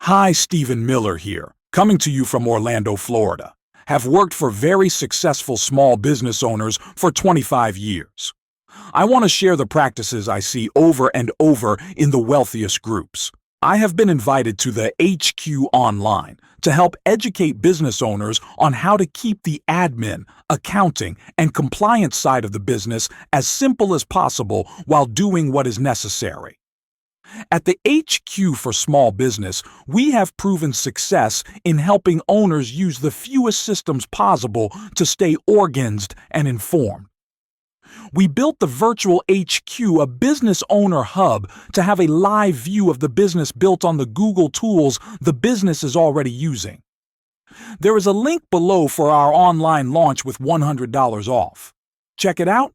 Hi, Stephen Miller here, coming to you from Orlando, Florida. Have worked for very successful small business owners for 25 years. I want to share the practices I see over and over in the wealthiest groups. I have been invited to the HQ Online to help educate business owners on how to keep the admin, accounting, and compliance side of the business as simple as possible while doing what is necessary. At the HQ for Small Business, we have proven success in helping owners use the fewest systems possible to stay organized and informed. We built the virtual HQ, a business owner hub, to have a live view of the business built on the Google tools the business is already using. There is a link below for our online launch with $100 off. Check it out.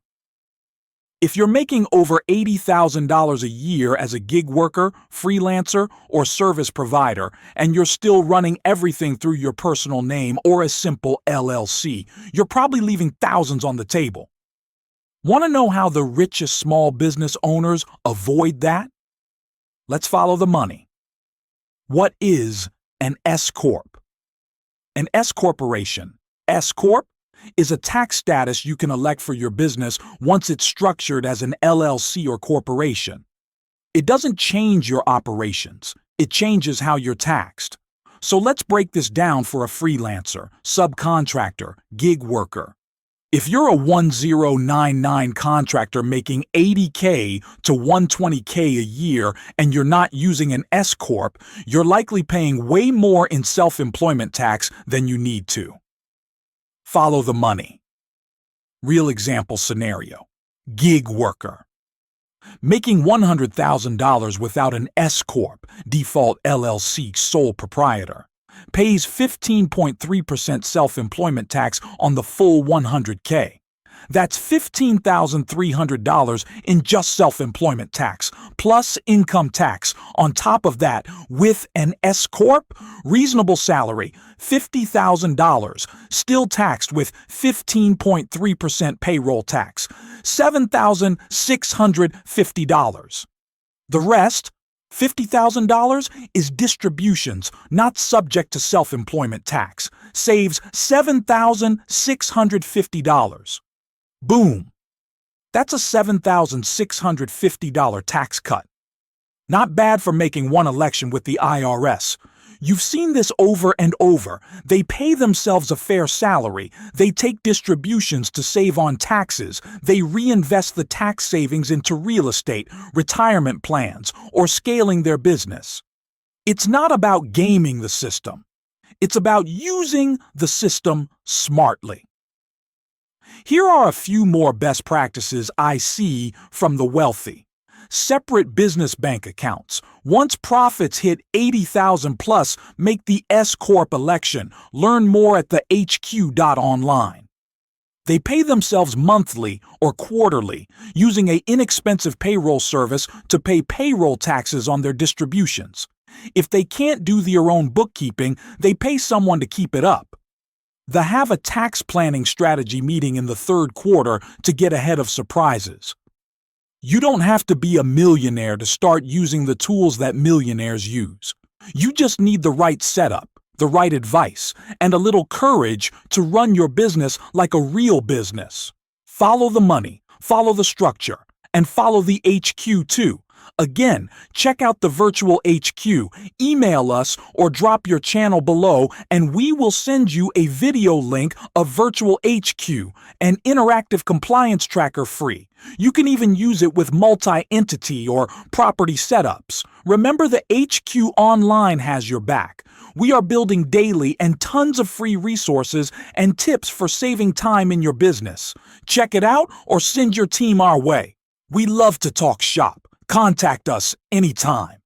If you're making over $80,000 a year as a gig worker, freelancer, or service provider, and you're still running everything through your personal name or a simple LLC, you're probably leaving thousands on the table. Want to know how the richest small business owners avoid that? Let's follow the money. What is an S Corp? An S corporation, S Corp, is a tax status you can elect for your business once it's structured as an LLC or corporation. It doesn't change your operations, it changes how you're taxed. So let's break this down for a freelancer, subcontractor, gig worker. If you're a 1099 contractor making $80K to $120K a year and you're not using an S Corp, you're likely paying way more in self-employment tax than you need to. Follow the money. Real example scenario. Gig worker. Making $100,000 without an S Corp, default LLC sole proprietor. Pays 15.3% self-employment tax on the full $100K. That's $15,300 in just self-employment tax, plus income tax. On top of that, with an S Corp, reasonable salary, $50,000, still taxed with 15.3% payroll tax, $7,650. The rest, $50,000, is distributions, not subject to self-employment tax, saves $7,650. Boom! That's a $7,650 tax cut. Not bad for making one election with the IRS. You've seen this over and over. They pay themselves a fair salary. They take distributions to save on taxes. They reinvest the tax savings into real estate, retirement plans, or scaling their business. It's not about gaming the system. It's about using the system smartly. Here are a few more best practices I see from the wealthy. Separate business bank accounts. Once profits hit $80,000 plus, make the S Corp election. Learn more at the HQ.online. They pay themselves monthly or quarterly, using an inexpensive payroll service to pay payroll taxes on their distributions. If they can't do their own bookkeeping, they pay someone to keep it up. They have a tax planning strategy meeting in the third quarter to get ahead of surprises. You don't have to be a millionaire to start using the tools that millionaires use. You just need the right setup, the right advice, and a little courage to run your business like a real business. Follow the money, follow the structure, and follow the HQ too. Again, check out the virtual HQ, email us, or drop your channel below, and we will send you a video link of virtual HQ, an interactive compliance tracker free. You can even use it with multi-entity or property setups. Remember, the HQ Online has your back. We are building daily and tons of free resources and tips for saving time in your business. Check it out or send your team our way. We love to talk shop. Contact us anytime.